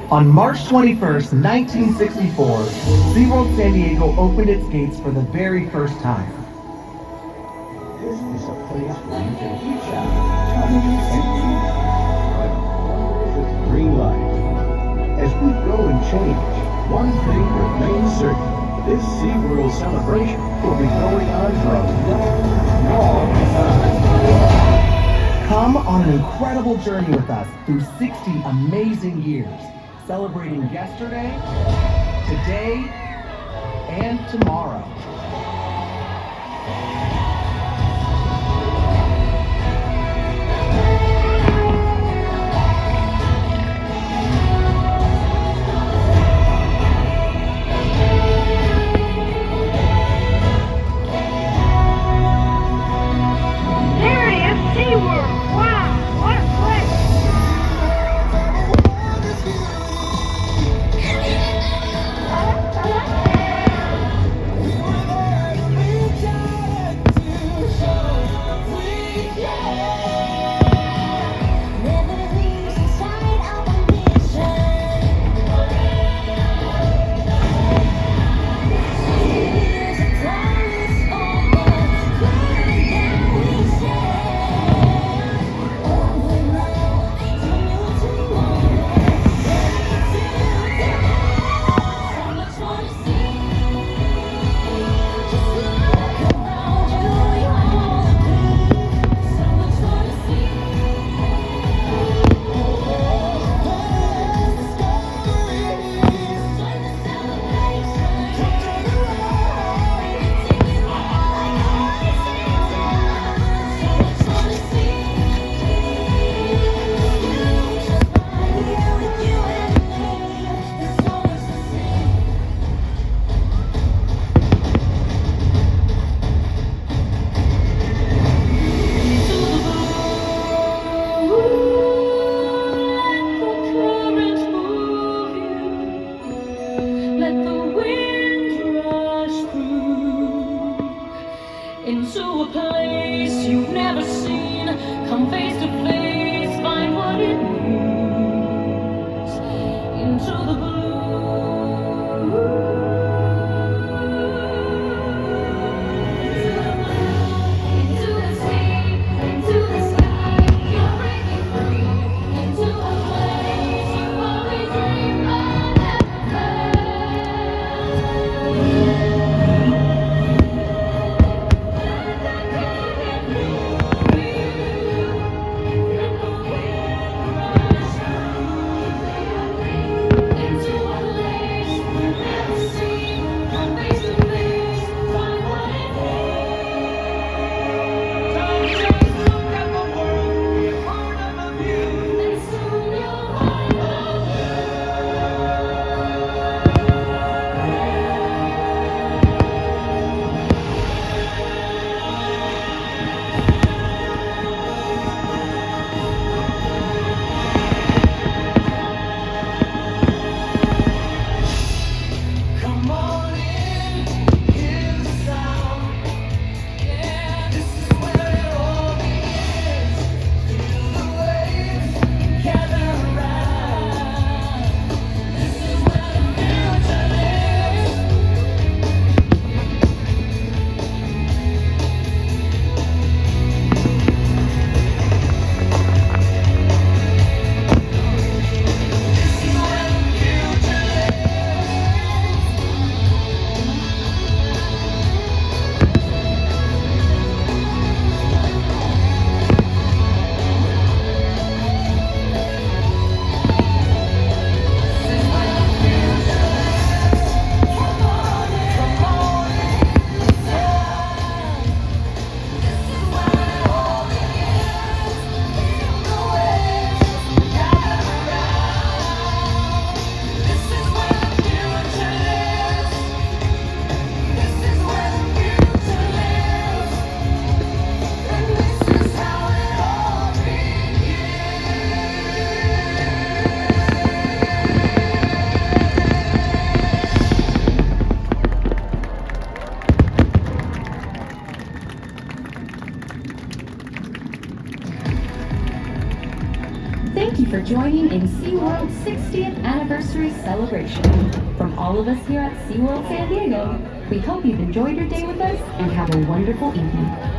On March 21st, 1964, SeaWorld San Diego opened its gates for the very first time. This is a place where you can reach out, touch, and feel this green light. As we grow and change, one thing remains certain. This SeaWorld celebration will be going on for a long, long time. Come on an incredible journey with us through 60 amazing years, celebrating yesterday, today, and tomorrow. There it is, SeaWorld. Wow, what a place. Thank you for joining in SeaWorld's 60th anniversary celebration. From all of us here at SeaWorld San Diego, we hope you've enjoyed your day with us and have a wonderful evening.